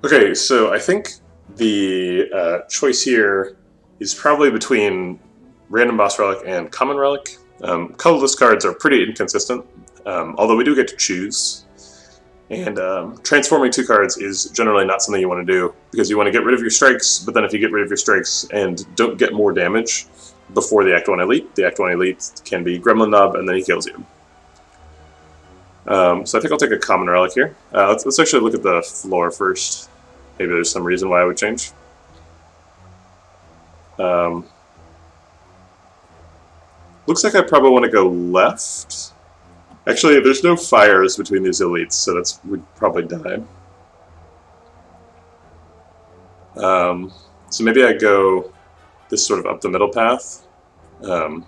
Okay, so I think the choice here is probably between random boss relic and common relic. Colorless cards are pretty inconsistent, although we do get to choose. And transforming two cards is generally not something you want to do because you want to get rid of your strikes, but then if you get rid of your strikes and don't get more damage before the Act 1 Elite, the Act 1 Elite can be Gremlin Knob and then he kills you. So I think I'll take a common relic here. Let's actually look at the floor first. Maybe there's some reason why I would change. Um, Looks like I probably want to go left. Actually, there's no fires between these elites, so we'd probably die. So maybe I go this sort of up the middle path, go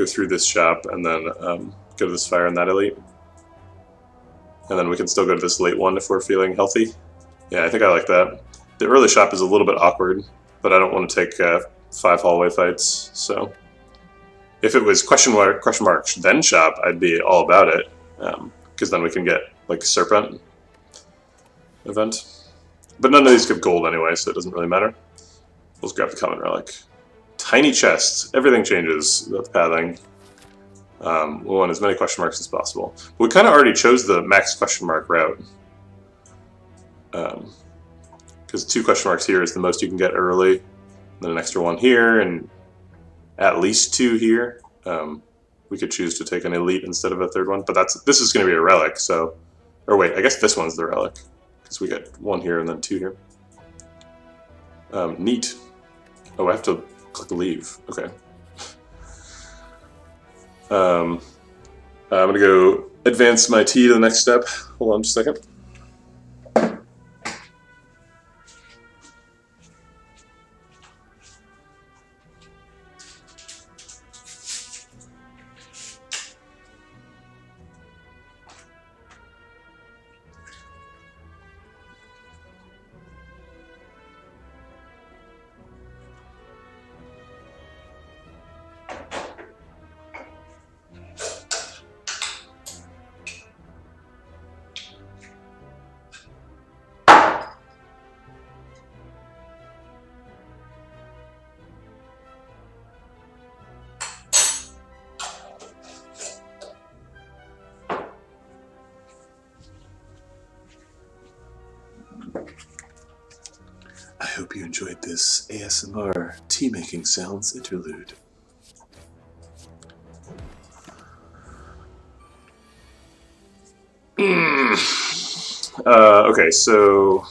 through this shop, and then go to this fire in that elite. And then we can still go to this late one if we're feeling healthy. Yeah, I think I like that. The early shop is a little bit awkward, but I don't want to take 5 hallway fights, so... If it was question mark, then shop, I'd be all about it, because then we can get, like, Serpent event. But none of these give gold anyway, so it doesn't really matter. Let's grab the common relic. Tiny chests. Everything changes with pathing. We want as many question marks as possible. But we kind of already chose the max question mark route. Because 2 question marks here is the most you can get early. Then an extra 1 here, and at least 2 here. We could choose to take an elite instead of a 3rd one, but this is going to be a relic, so... Or wait, I guess this one's the relic, because we get 1 here and then 2 here. Neat. Oh, I have to click leave. Okay. I'm going to go advance my T to the next step. Hold on just a second. I hope you enjoyed this ASMR tea-making sounds interlude. Okay, so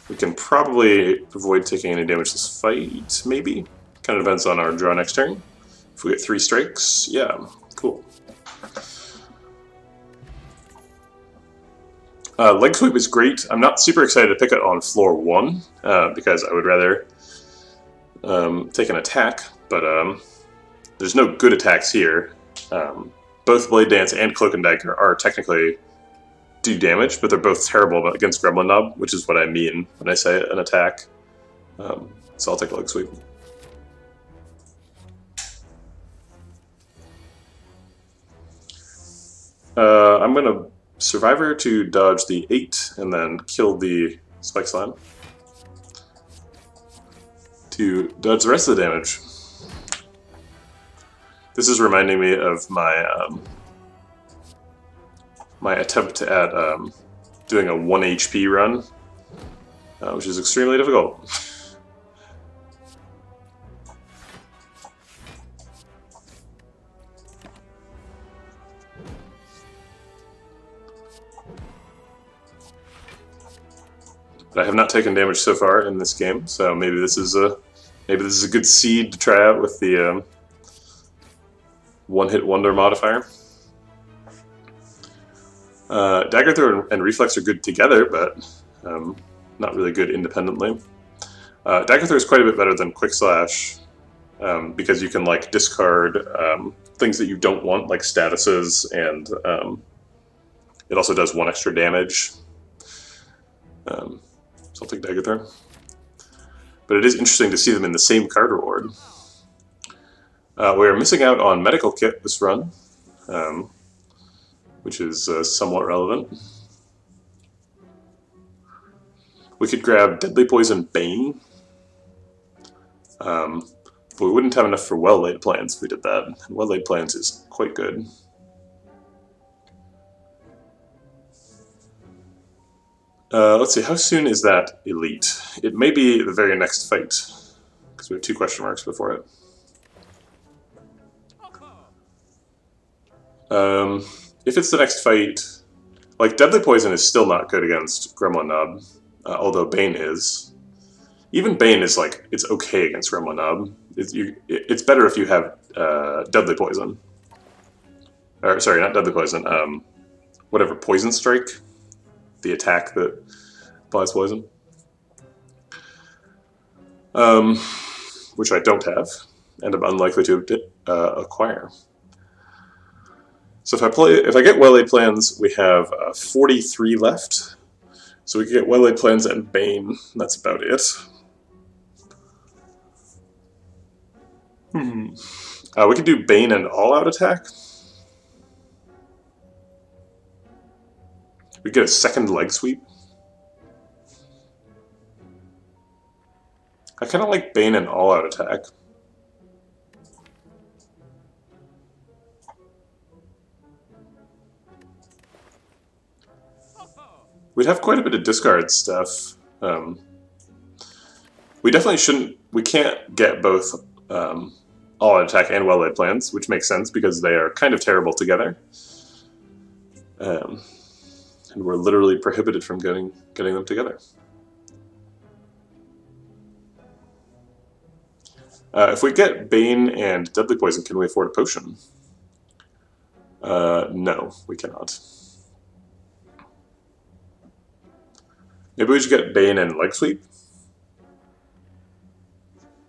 we can probably avoid taking any damage this fight, maybe? Kind of depends on our draw next turn. If we get 3 strikes, yeah, cool. Leg sweep is great. I'm not super excited to pick it on floor 1, because I would rather take an attack, but there's no good attacks here. Both Blade Dance and Cloak and Dagger are technically do damage, but they're both terrible against Gremlin Knob, which is what I mean when I say an attack. So I'll take a leg sweep. I'm going to Survivor to dodge the 8 and then kill the Spike Slime to dodge the rest of the damage. This is reminding me of my my attempt at doing a 1 HP run, which is extremely difficult. But I have not taken damage so far in this game, so maybe this is a good seed to try out with the one-hit wonder modifier. Dagger throw and reflex are good together, but not really good independently. Dagger throw is quite a bit better than quick slash because you can like discard things that you don't want, like statuses, and it also does 1 extra damage. So I'll take Dagger Throw. But it is interesting to see them in the same card reward. We are missing out on Medical Kit this run, which is somewhat relevant. We could grab Deadly Poison Bane. But we wouldn't have enough for well-laid plans if we did that. And well-laid plans is quite good. Let's see, how soon is that elite? It may be the very next fight, because we have 2 question marks before it. If it's the next fight, like, Deadly Poison is still not good against Gremlin Nob, although Bane is. Even Bane is, like, it's okay against Gremlin Nob. It's better if you have Deadly Poison. Or, sorry, not Deadly Poison, whatever, Poison Strike? The attack that applies poison. Which I don't have, and I'm unlikely to acquire. So if I get well-laid plans, we have 43 left. So we can get well-laid plans and Bane. That's about it. We can do Bane and all-out attack. We get a second leg sweep. I kind of like Bane and all-out attack. We'd have quite a bit of discard stuff. We definitely shouldn't... We can't get both all-out attack and well-laid plans, which makes sense because they are kind of terrible together. And we're literally prohibited from getting them together. If we get Bane and Deadly Poison, can we afford a potion? No, we cannot. Maybe we should get Bane and Leg Sweep?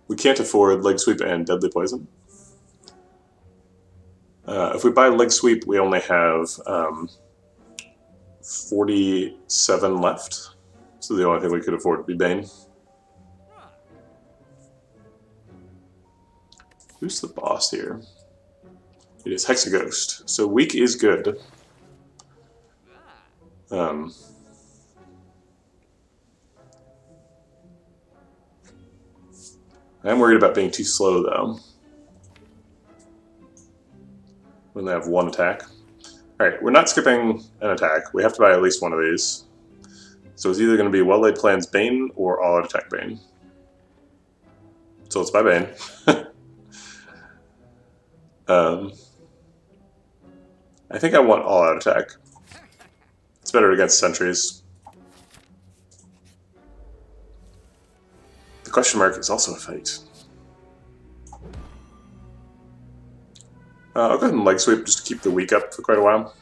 We can't afford Leg Sweep and Deadly Poison. If we buy Leg Sweep, we only have 47 left. So the only thing we could afford would be Bane. Who's the boss here? It is Hexaghost. So weak is good. I am worried about being too slow, though. When they have 1 attack. Alright, we're not skipping an attack. We have to buy at least one of these. So it's either going to be Well-Laid Plans Bane or All-Out Attack Bane. So let's buy Bane. I think I want all-out attack. It's better against sentries. The question mark is also a fight. I'll go ahead and leg sweep just to keep the weak up for quite a while.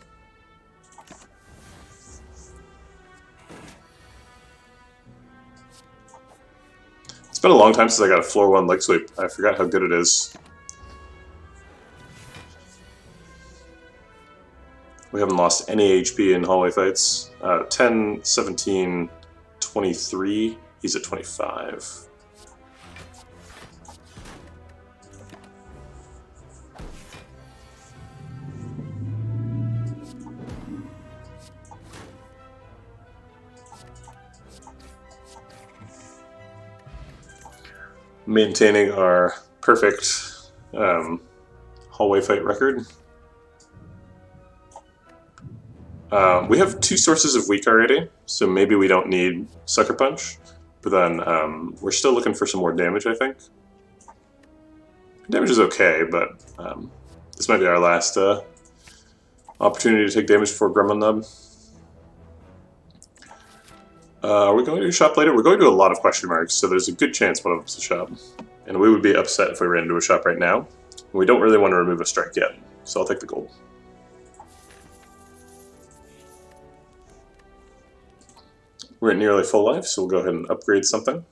It's been a long time since I got a floor 1 leg sweep. I forgot how good it is. We haven't lost any HP in hallway fights. 10, 17, 23. He's at 25. Maintaining our perfect hallway fight record. We have 2 sources of weak already, so maybe we don't need Sucker Punch, but then we're still looking for some more damage, I think. Damage is okay, but this might be our last opportunity to take damage before Gremlin Nub. Are we going to shop later? We're going to a lot of question marks, so there's a good chance one of us will shop. And we would be upset if we ran into a shop right now. And we don't really want to remove a strike yet, so I'll take the gold. We're at nearly full life, so we'll go ahead and upgrade something.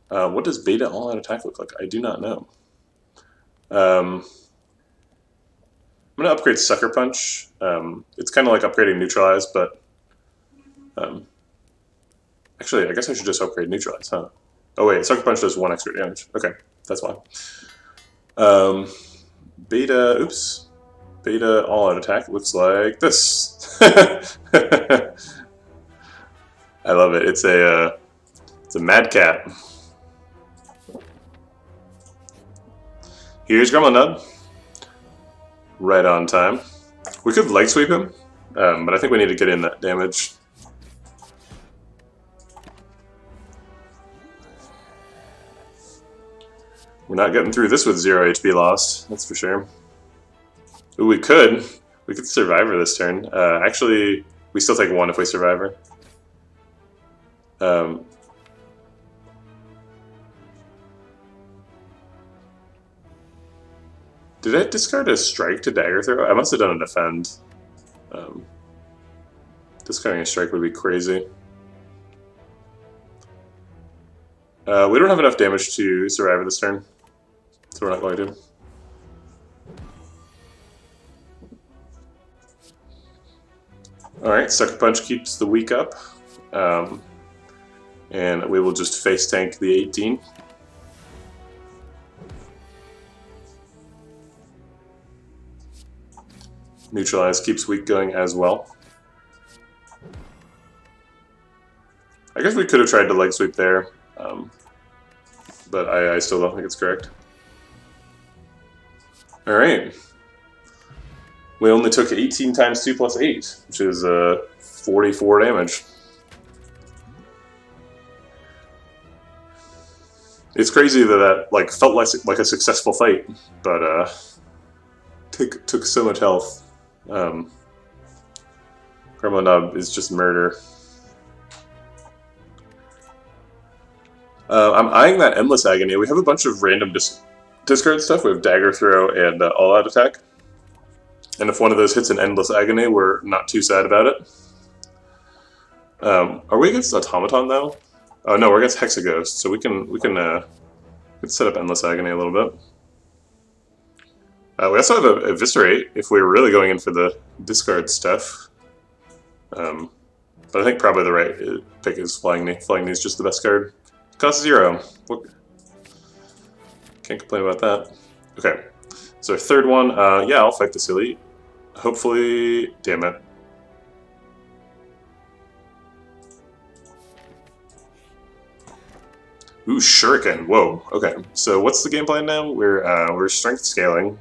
What does beta all-out attack look like? I do not know. I'm going to upgrade Sucker Punch. It's kind of like upgrading Neutralize, but... actually, I guess I should just upgrade Neutralize, huh? Oh wait, Sucker Punch does 1 extra damage. Okay, that's why. Beta, oops. Beta all-out attack looks like this. I love it. It's a mad cat. Here's Gremlin Nub. Right on time. We could leg sweep him, but I think we need to get in that damage. We're not getting through this with 0 HP lost, that's for sure. Ooh, we could survive her this turn. Actually, we still take 1 if we survive her. Did I discard a strike to dagger throw? I must have done a defend. Discarding a strike would be crazy. We don't have enough damage to survive this turn, so we're not going to. Alright, Sucker Punch keeps the weak up. And we will just face tank the 18. Neutralize keeps weak going as well. I guess we could have tried to leg sweep there, but I still don't think it's correct. Alright. We only took 18 times 2 plus 8, which is 44 damage. It's crazy that like felt like a successful fight, but took so much health. Gremlin Nub is just murder. I'm eyeing that Endless Agony. We have a bunch of random discard stuff. We have Dagger Throw and All-Out Attack. And if one of those hits an Endless Agony, we're not too sad about it. Are we against Automaton though? Oh no, we're against Hexaghost, so we can set up Endless Agony a little bit. We also have a Eviscerate if we're really going in for the discard stuff. But I think probably the right pick is Flying Knee. Flying Knee is just the best card. Cost 0. Can't complain about that. Okay, so our third one. Yeah, I'll fight this elite. Hopefully, damn it. Ooh, Shuriken. Whoa. Okay, so what's the game plan now? We're strength scaling.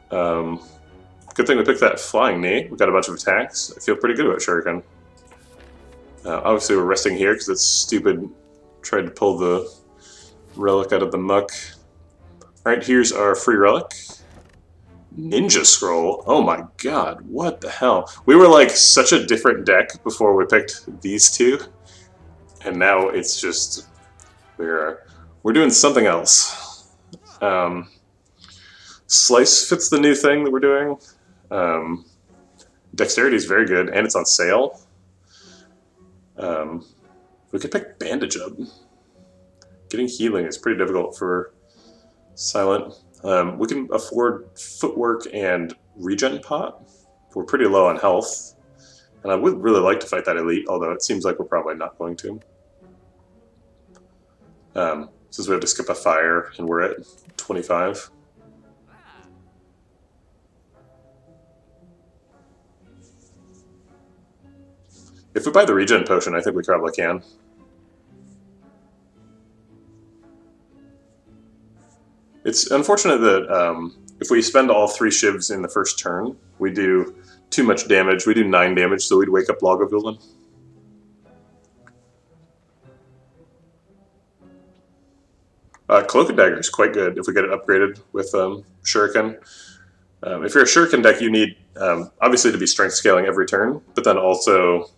Good thing we picked that Flying Knee. We got a bunch of attacks. I feel pretty good about Shuriken. Obviously, we're resting here because it's stupid. Tried to pull the relic out of the muck. Alright, here's our free relic. Ninja Scroll. Oh my god, what the hell? We were like such a different deck before we picked these two. And now it's just we're doing something else. Slice fits the new thing that we're doing. Dexterity is very good, and it's on sale. We could pick Bandage Up. Getting healing is pretty difficult for Silent. We can afford Footwork and Regen Pot. We're pretty low on health. And I would really like to fight that elite, although it seems like we're probably not going to. Since we have to skip a fire and we're at 25. If we buy the regen potion, I think we probably can. It's unfortunate that if we spend all 3 shivs in the first turn, we do too much damage. We do 9 damage, so we'd wake up Lagavulin. Cloak and Dagger is quite good if we get it upgraded with Shuriken. If you're a Shuriken deck, you need, obviously, to be strength scaling every turn, but then also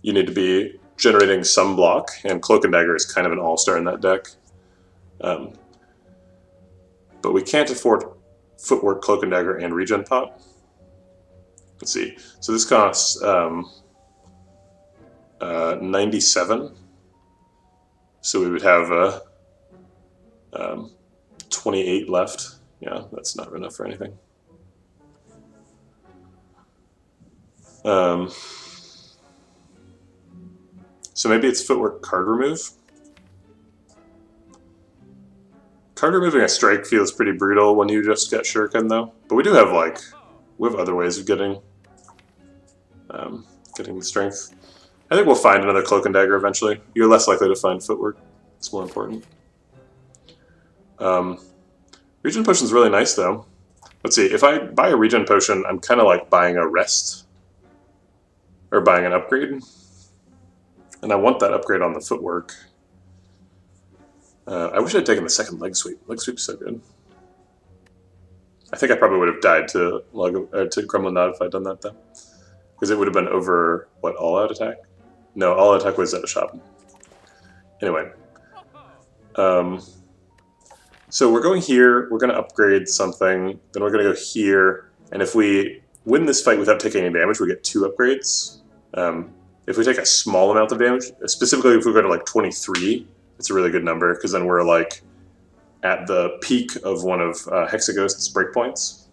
you need to be generating some block, and Cloak and Dagger is kind of an all-star in that deck. But we can't afford Footwork, Cloak and Dagger, and Regen Pot. Let's see. So this costs 97. So we would have 28 left. Yeah, that's not enough for anything. So maybe it's Footwork, Card Remove. Card removing a strike feels pretty brutal when you just get Shuriken, though. But we do have, like, we have other ways of getting getting the strength. I think we'll find another cloak and dagger eventually. You're less likely to find footwork. It's more important. Regen potion's really nice though. Let's see, if I buy a regen potion, I'm kind of like buying a rest. Or buying an upgrade. And I want that upgrade on the footwork. I wish I'd taken the second leg sweep. Leg sweep's so good. I think I probably would have died to Gremlin Knot if I'd done that though. Because it would have been over, what, all-out attack? No, all-out attack was at a shop. Anyway. So we're going here, we're going to upgrade something, then we're going to go here, and if we win this fight without taking any damage, we get 2 upgrades. If we take a small amount of damage, specifically if we go to like 23, it's a really good number, because then we're like at the peak of one of Hexaghost's breakpoints.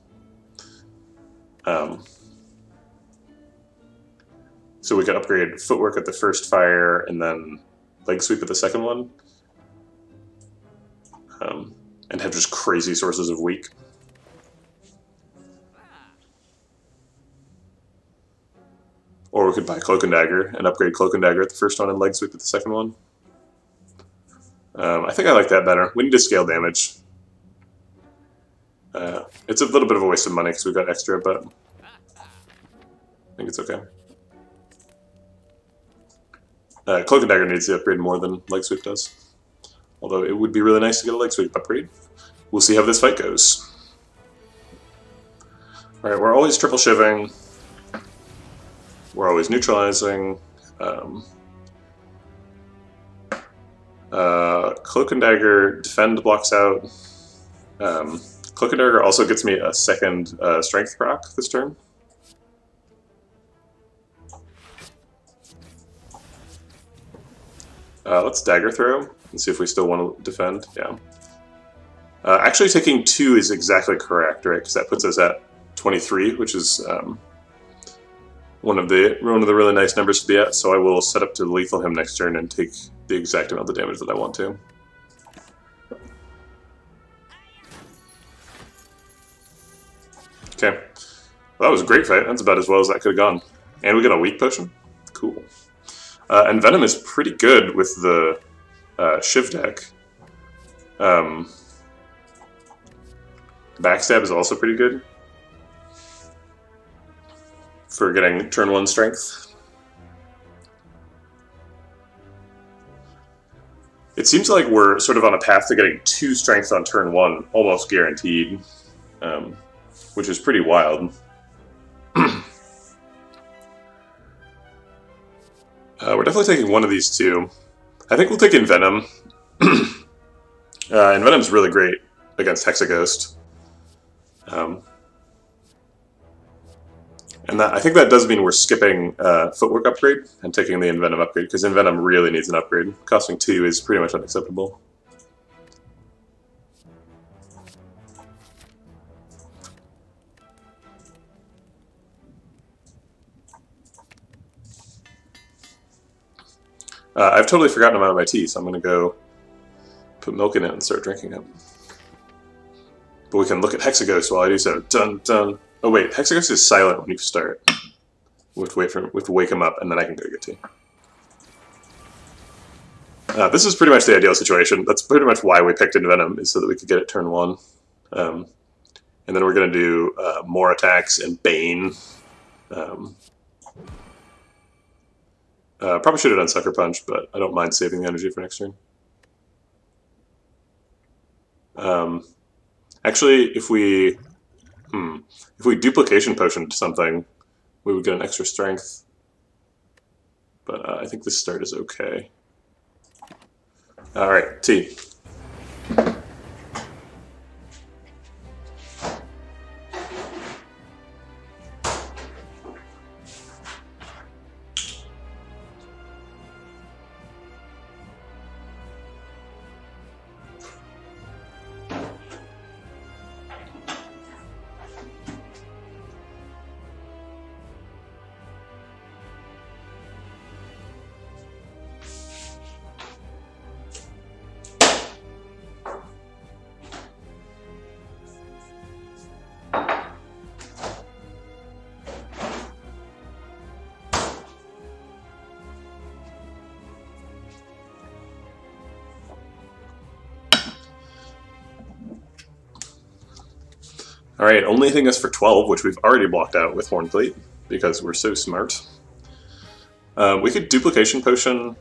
So we can upgrade footwork at the first fire, and then leg sweep at the second one. And have just crazy sources of weak. Or we could buy Cloak and Dagger and upgrade Cloak and Dagger at the first one and leg sweep at the second one. I think I like that better. We need to scale damage. It's a little bit of a waste of money because we've got extra, but I think it's okay. Cloak and Dagger needs the upgrade more than leg sweep does. Although it would be really nice to get a leg sweep upgrade. We'll see how this fight goes. Alright, we're always triple shivving. We're always neutralizing. Cloak and Dagger, defend blocks out. Cloak and Dagger also gets me a second strength proc this turn. Let's dagger throw and see if we still want to defend. Yeah. Actually, taking 2 is exactly correct, right? Because that puts us at 23, which is one of the really nice numbers to be at. So I will set up to lethal him next turn and take the exact amount of damage that I want to. Okay. Well, that was a great fight. That's about as well as that could have gone. And we got a weak potion. Cool. And Venom is pretty good with the Shiv deck. Backstab is also pretty good for getting turn 1 strength. It seems like we're sort of on a path to getting 2 strength on turn 1, almost guaranteed, which is pretty wild. We're definitely taking one of these 2. I think we'll take Envenom. Envenom's really great against Hexaghost. And I think that does mean we're skipping Footwork upgrade and taking the Envenom upgrade, because Envenom really needs an upgrade. Costing 2 is pretty much unacceptable. I've totally forgotten about my tea, so I'm going to go put milk in it and start drinking it. But we can look at Hexaghost while I do so. Dun dun. Oh wait, Hexaghost is silent when you start. We have to wake him up, and then I can go get tea. This is pretty much the ideal situation. That's pretty much why we picked Envenom, is so that we could get it turn 1. And then we're going to do more attacks and Bane. Probably should have done Sucker Punch, but I don't mind saving the energy for next turn. Actually, if we Duplication Potioned something, we would get an extra strength. But I think this start is okay. Alright, T. Alright, only hitting us for 12, which we've already blocked out with Horn Plate, because we're so smart. We could Duplication Potion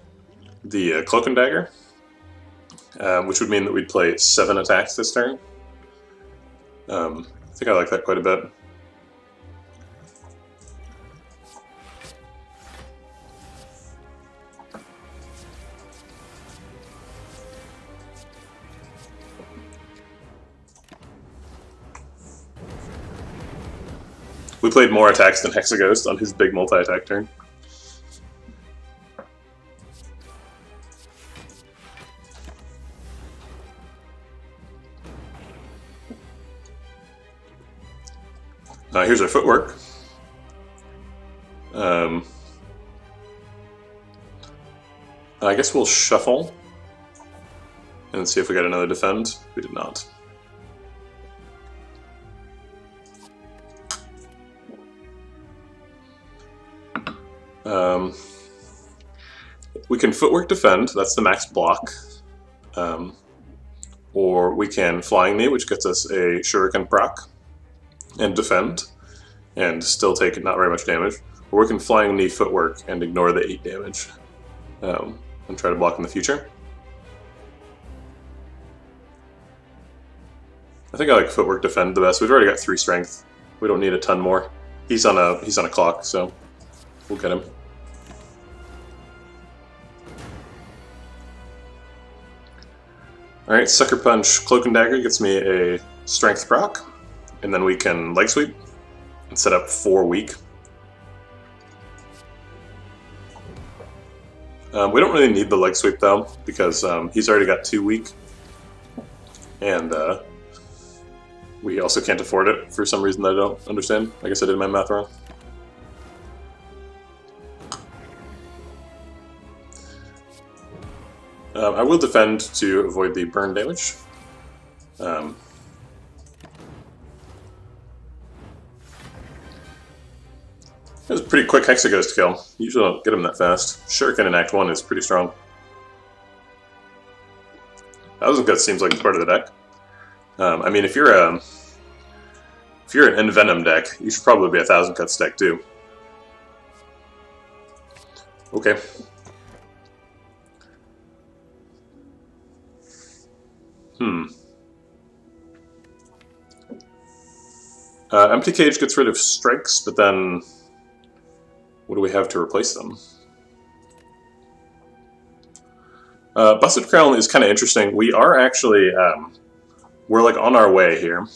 the Cloak and Dagger, which would mean that we'd play 7 attacks this turn. I think I like that quite a bit. We played more attacks than Hexaghost on his big multi-attack turn. Here's our footwork. I guess we'll shuffle and see if we got another defend. We did not. We can footwork defend, that's the max block. Or we can flying knee, which gets us a shuriken proc and defend, and still take not very much damage. Or we can flying knee footwork and ignore the 8 damage, and try to block in the future. I think I like footwork defend the best. We've already got 3 strength. We don't need a ton more. He's on a clock, so we'll get him. Alright, Sucker Punch Cloak and Dagger gets me a strength proc, and then we can leg sweep and set up 4 weak. We don't really need the leg sweep though, because he's already got 2 weak, and we also can't afford it for some reason that I don't understand. I guess I did my math wrong. I will defend to avoid the burn damage. It was a pretty quick Hexaghost kill. You usually don't get him that fast. Shuriken in Act 1 is pretty strong. Thousand Cuts seems like it's part of the deck. I mean, if you're an Envenom deck, you should probably be a Thousand Cuts deck too. Okay. Empty Cage gets rid of strikes, but then what do we have to replace them? Busted Crown is kind of interesting. We are actually, we're like on our way here.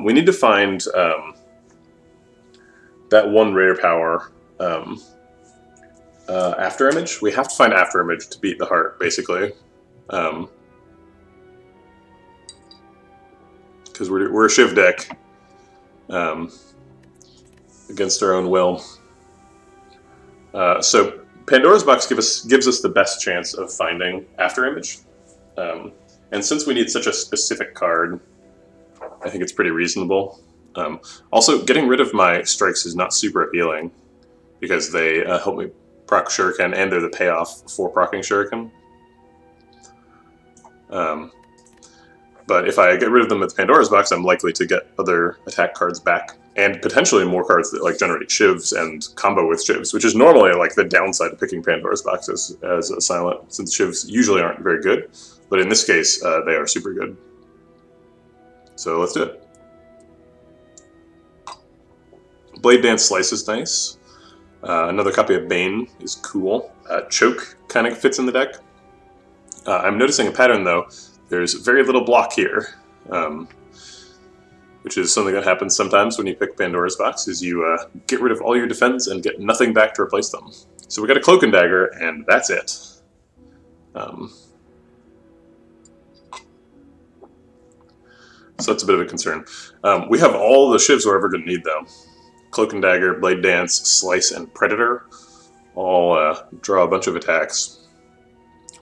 We need to find that one rare power, After Image. We have to find After Image to beat the heart, basically. Because we're a Shiv deck against our own will. So Pandora's Box gives us the best chance of finding After Image. And since we need such a specific card, I think it's pretty reasonable. Also, getting rid of my strikes is not super appealing, because they help me proc Shuriken, and they're the payoff for proccing Shuriken. But if I get rid of them with Pandora's Box, I'm likely to get other attack cards back, and potentially more cards that like generate shivs and combo with shivs, which is normally like the downside of picking Pandora's Box as a silent, since shivs usually aren't very good, but in this case they are super good. So let's do it. Blade Dance Slice is nice. Another copy of Bane is cool. Choke kind of fits in the deck. I'm noticing a pattern though. There's very little block here, which is something that happens sometimes when you pick Pandora's Box, is you get rid of all your defense and get nothing back to replace them. So we got a Cloak and Dagger, and that's it. So that's a bit of a concern. We have all the shivs we're ever going to need, though. Cloak and Dagger, Blade Dance, Slice, and Predator all draw a bunch of attacks.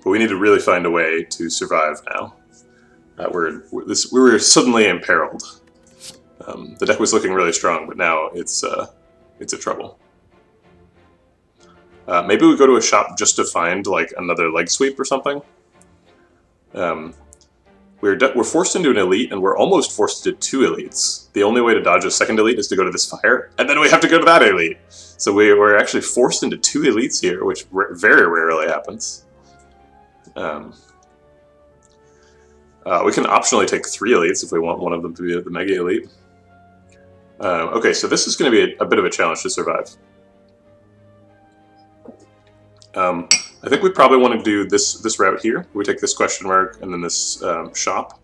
But we need to really find a way to survive now. We were suddenly imperiled. The deck was looking really strong, but now it's a trouble. Maybe we go to a shop just to find like another leg sweep or something. we're forced into an elite, and we're almost forced into 2 elites. The only way to dodge a second elite is to go to this fire, and then we have to go to that elite. So we're actually forced into 2 elites here, which very rarely happens. We can optionally take 3 elites if we want one of them to be the mega elite. Okay, so this is going to be a bit of a challenge to survive. I think we probably want to do this route here. We take this question mark and then this shop.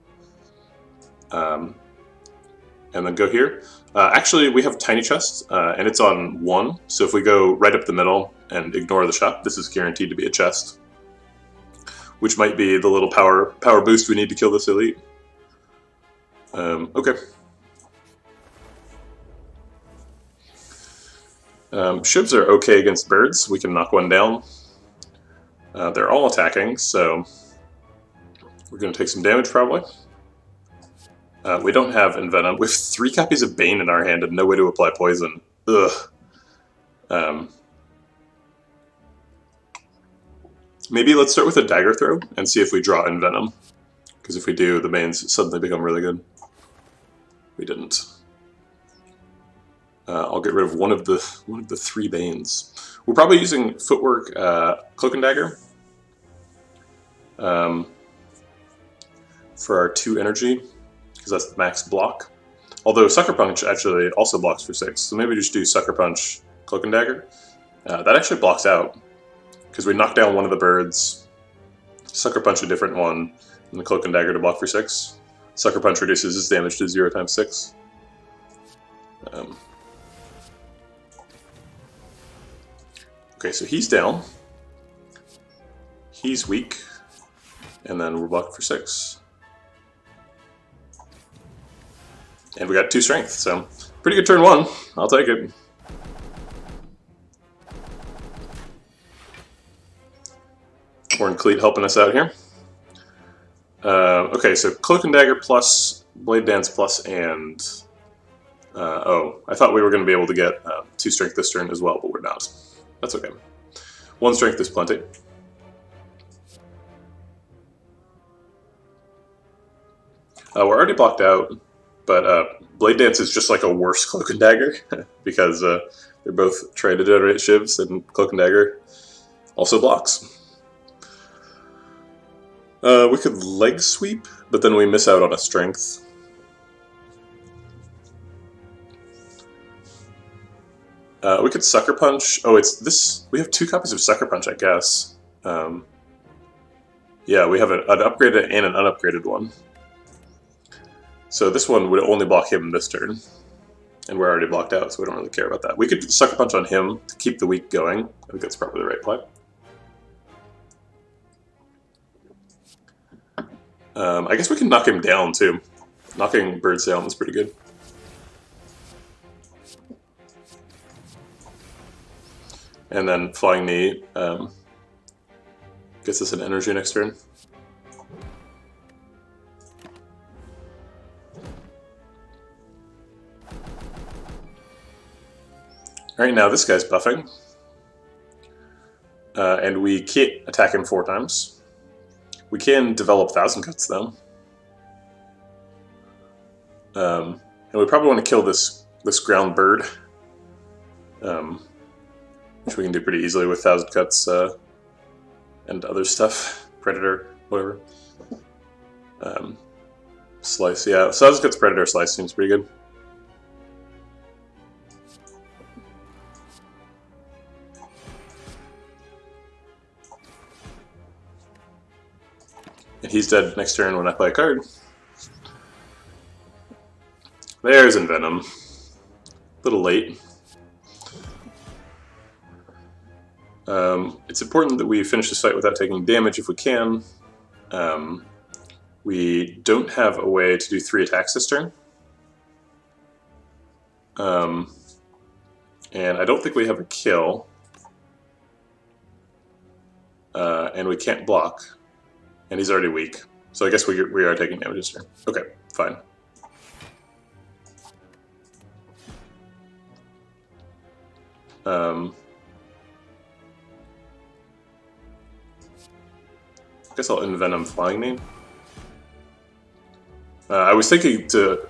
And then go here. Actually, we have tiny chest, and it's on 1. So if we go right up the middle and ignore the shop, this is guaranteed to be a chest, which might be the little power boost we need to kill this elite. Okay. Shivs are okay against birds. We can knock one down. They're all attacking, so we're going to take some damage probably. We don't have Envenom. We have 3 copies of Bane in our hand and no way to apply poison. Ugh. Maybe let's start with a dagger throw and see if we draw Envenom. Because if we do, the Banes suddenly become really good. We didn't. I'll get rid of one of the 3 Banes. We're probably using Footwork, Cloak and Dagger for our 2 energy, because that's the max block. Although Sucker Punch actually also blocks for 6, so maybe just do Sucker Punch, Cloak and Dagger. That actually blocks out, because we knock down one of the birds, Sucker Punch a different one, and the Cloak and Dagger to block for 6. Sucker Punch reduces his damage to 0 times 6. Okay, so he's down. He's weak. And then we're blocked for 6. And we got 2 strength, so pretty good turn 1. I'll take it. Horn Cleat helping us out here. Okay, so Cloak and Dagger plus, Blade Dance plus, and... oh, I thought we were going to be able to get 2 strength this turn as well, but we're not. That's okay. 1 strength is plenty. We're already blocked out, but Blade Dance is just like a worse Cloak and Dagger, because they're both trying to generate shivs, and Cloak and Dagger also blocks. We could leg sweep, but then we miss out on a strength. We could Sucker Punch. Oh, it's this. We have 2 copies of Sucker Punch, I guess. Yeah, we have an upgraded and an unupgraded one. So this one would only block him this turn. And we're already blocked out, so we don't really care about that. We could Sucker Punch on him to keep the weak going. I think that's probably the right play. I guess we can knock him down, too. Knocking birds down is pretty good. And then Flying Knee gets us an energy next turn. Alright, now this guy's buffing. And we can't attack him 4 times. We can develop Thousand Cuts, though. And we probably want to kill this ground bird. Which we can do pretty easily with Thousand Cuts and other stuff. Predator, whatever. Slice, yeah. Thousand Cuts, Predator, Slice seems pretty good. And he's dead next turn when I play a card. There's Envenom. A little late. It's important that we finish this fight without taking damage if we can. We don't have a way to do 3 attacks this turn. And I don't think we have a kill. And we can't block. And he's already weak. So I guess we are taking damage this turn. Okay, fine. I guess I'll Envenom Flying Knee. I was thinking to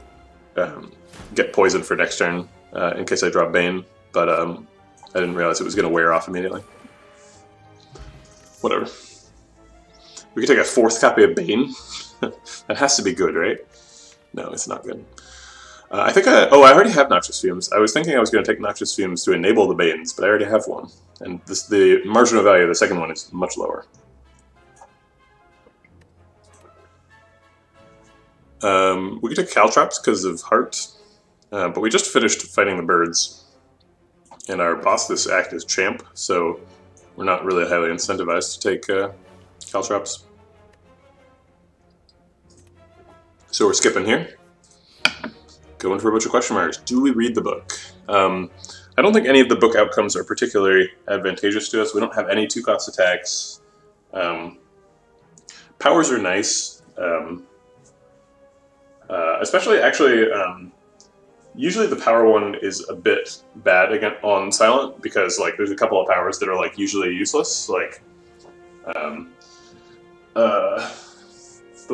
get poisoned for next turn in case I draw Bane, but I didn't realize it was going to wear off immediately. Whatever. We could take a 4th copy of Bane. That has to be good, right? No, it's not good. I think I already have Noxious Fumes. I was thinking I was going to take Noxious Fumes to enable the Banes, but I already have one. And the marginal value of the second one is much lower. We could take Caltrops because of Heart, but we just finished fighting the birds. And our boss this act is Champ, so we're not really highly incentivized to take Caltrops. So we're skipping here. Going for a bunch of question marks. Do we read the book? I don't think any of the book outcomes are particularly advantageous to us. We don't have any 2-cost attacks. Powers are nice. Especially, actually, usually the power one is a bit bad again on Silent because like there's a couple of powers that are like usually useless. Like the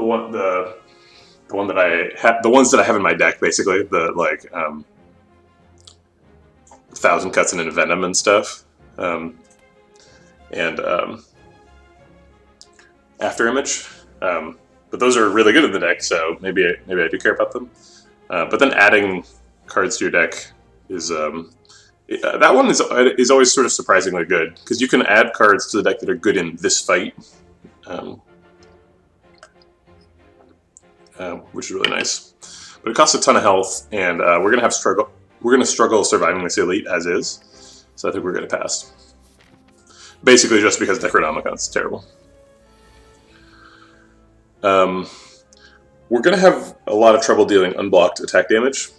ones that I have in my deck, basically, the like 1,000 Cuts and Envenom and stuff, and After Image. But those are really good in the deck, so maybe I do care about them. But then adding cards to your deck is that one is always sort of surprisingly good because you can add cards to the deck that are good in this fight. Which is really nice, but it costs a ton of health, and we're gonna struggle surviving this elite as is. So I think we're gonna pass. Basically, just because Necronomicon's terrible. We're gonna have a lot of trouble dealing unblocked attack damage.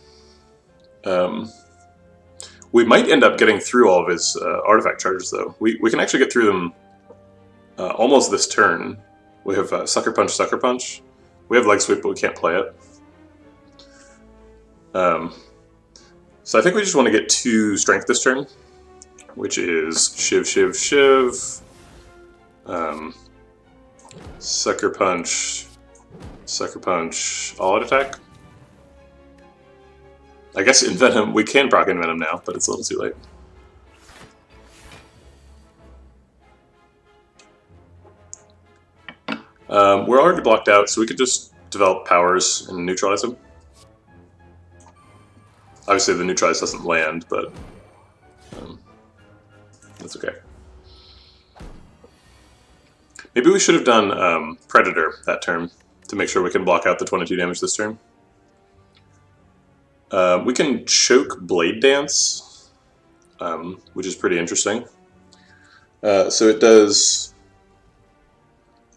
We might end up getting through all of his artifact charges, though. We can actually get through them almost this turn. We have Sucker Punch, Sucker Punch. We have Leg Sweep, but we can't play it. So I think we just want to get 2 Strength this turn, which is Shiv, Shiv, Shiv, Sucker Punch, Sucker Punch, all out attack. I guess Envenom, we can proc Envenom now, but it's a little too late. We're already blocked out, so we could just develop powers and neutralize them. Obviously the neutralize doesn't land, but that's okay. Maybe we should have done Predator that turn to make sure we can block out the 22 damage this turn. We can choke Blade Dance, which is pretty interesting. So it does...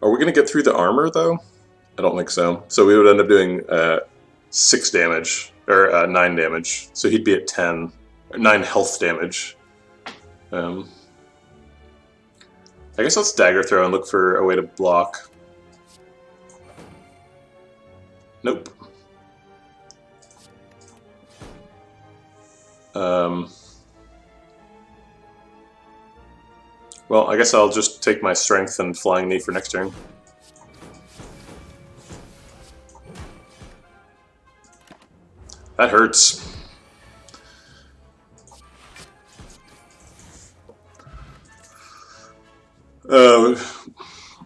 Are we going to get through the armor, though? I don't think so. So we would end up doing 6 damage, or 9 damage. So he'd be at 10, or 9 health damage. I guess let's Dagger Throw and look for a way to block. Nope. Well, I guess I'll just take my Strength and Flying Knee for next turn. That hurts.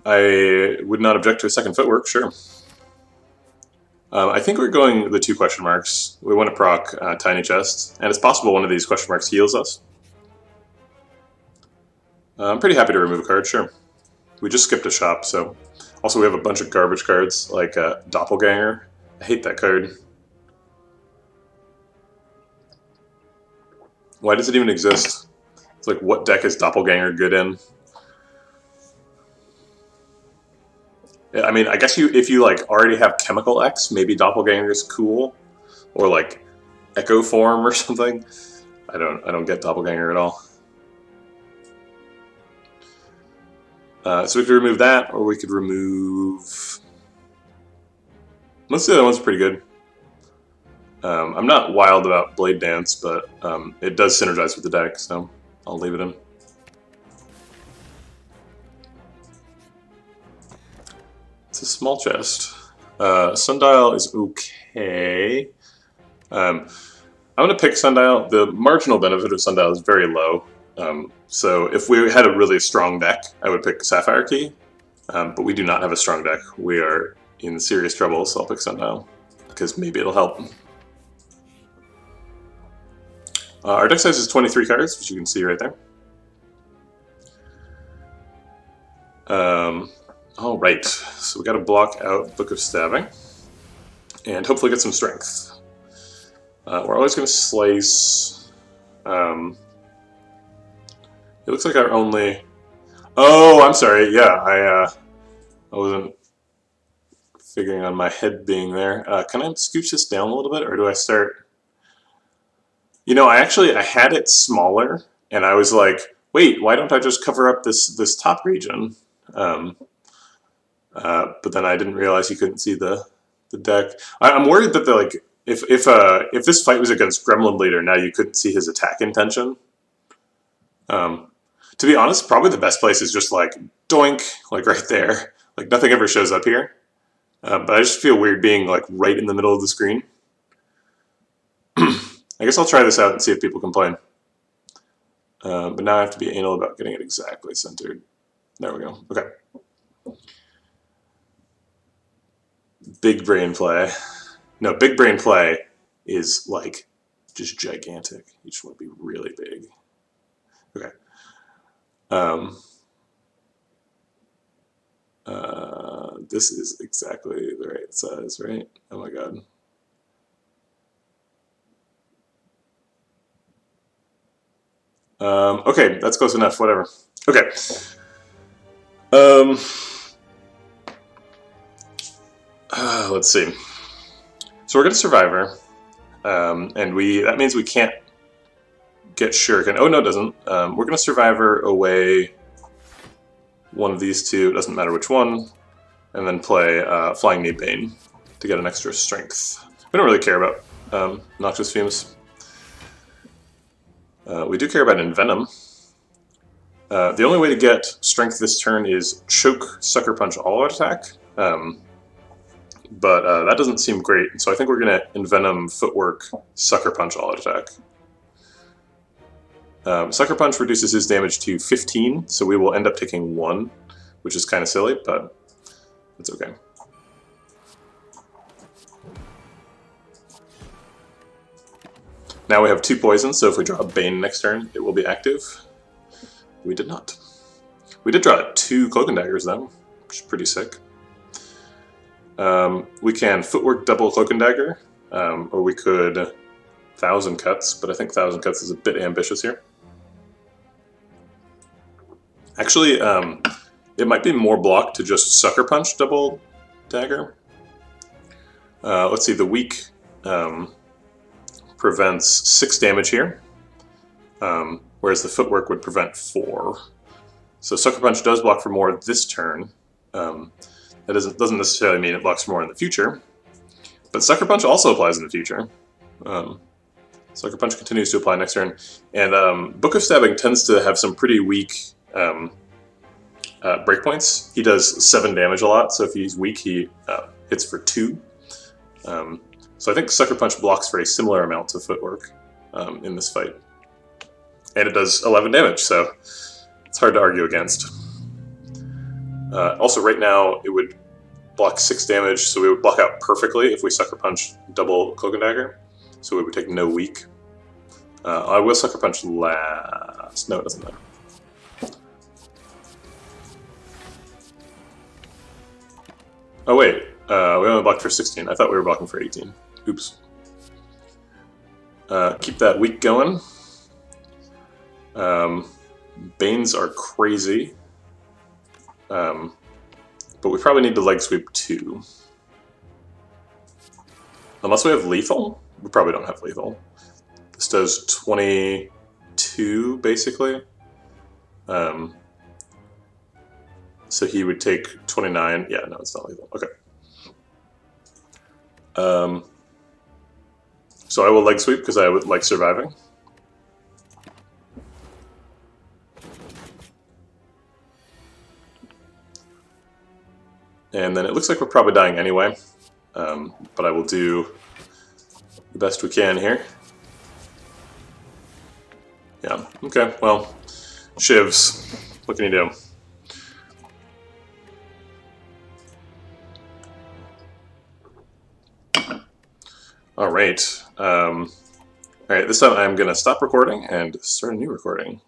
I would not object to a second footwork, sure. I think we're going the 2 question marks. We want to proc Tiny Chest, and it's possible one of these question marks heals us. I'm pretty happy to remove a card, sure. We just skipped a shop, so... Also, we have a bunch of garbage cards, like Doppelganger. I hate that card. Why does it even exist? It's like, what deck is Doppelganger good in? Yeah, I mean, I guess if you like already have Chemical X, maybe Doppelganger is cool, or like Echo Form or something. I don't get Doppelganger at all. So we could remove that, or we could remove... Most of the other ones are pretty good. I'm not wild about Blade Dance, but it does synergize with the deck, so I'll leave it in. It's a small chest. Sundial is okay. I'm going to pick Sundial. The marginal benefit of Sundial is very low. So if we had a really strong deck, I would pick Sapphire Key. But we do not have a strong deck. We are in serious trouble, so I'll pick Sundial, because maybe it'll help. Our deck size is 23 cards, which you can see right there. All right, so we got to block out Book of Stabbing, and hopefully get some strength. We're always going to slice. It looks like our only... Oh, I'm sorry. Yeah, I wasn't figuring on my head being there. Can I scooch this down a little bit, or do I start... You know, I had it smaller, and I was like, wait, why don't I just cover up this top region? But then I didn't realize you couldn't see the deck. I'm worried that if this fight was against Gremlin Leader, now you couldn't see his attack intention. To be honest, probably the best place is just like doink, like right there. Like nothing ever shows up here. But I just feel weird being like right in the middle of the screen. I guess I'll try this out and see if people complain. But now I have to be anal about getting it exactly centered. There we go. Okay. Big brain play. No, big brain play is like just gigantic. You just want to be really big. Okay. This is exactly the right size, right? Oh my god. Okay, that's close enough, whatever. Okay. Let's see. So we're going to Survivor, and that means we can't get Shuriken. Oh, no, it doesn't. We're going to Survivor away one of these two, it doesn't matter which one, and then play Flying Knee Bane to get an extra strength. We don't really care about Noxious Fumes. We do care about Envenom. The only way to get strength this turn is Choke, Sucker Punch, all out attack. But that doesn't seem great, so I think we're going to Envenom, Footwork, Sucker Punch, all out attack. Sucker Punch reduces his damage to 15, so we will end up taking 1, which is kind of silly, but it's okay. Now we have 2 poisons, so if we draw a Bane next turn, it will be active. We did not. We did draw 2 Cloak and Daggers, though, which is pretty sick. We can Footwork double Cloak and Dagger, or we could 1,000 Cuts, but I think 1,000 Cuts is a bit ambitious here. Actually, it might be more block to just Sucker Punch double Dagger. Let's see, the weak prevents 6 damage here, whereas the Footwork would prevent 4. So Sucker Punch does block for more this turn. That doesn't necessarily mean it blocks for more in the future, but Sucker Punch also applies in the future. Sucker Punch continues to apply next turn, and Book of Stabbing tends to have some pretty weak breakpoints. He does 7 damage a lot, so if he's weak, he hits for 2. So I think Sucker Punch blocks for a similar amount to Footwork in this fight. And it does 11 damage, so it's hard to argue against. Also, right now, it would block 6 damage, so we would block out perfectly if we Sucker Punch double Cloak and Dagger, so we would take no weak. I will Sucker Punch last. No, it doesn't matter. Oh wait, we only blocked for 16. I thought we were blocking for 18. Oops. Keep that weak going. Banes are crazy. But we probably need to leg sweep 2. Unless we have lethal? We probably don't have lethal. This does 22, basically. So he would take 29. Yeah, no, it's not lethal. Okay. So I will leg sweep because I would like surviving. And then it looks like we're probably dying anyway. but I will do the best we can here. Yeah, okay, well, shivs, what can you do? Alright, alright, this time I'm going to stop recording and start a new recording.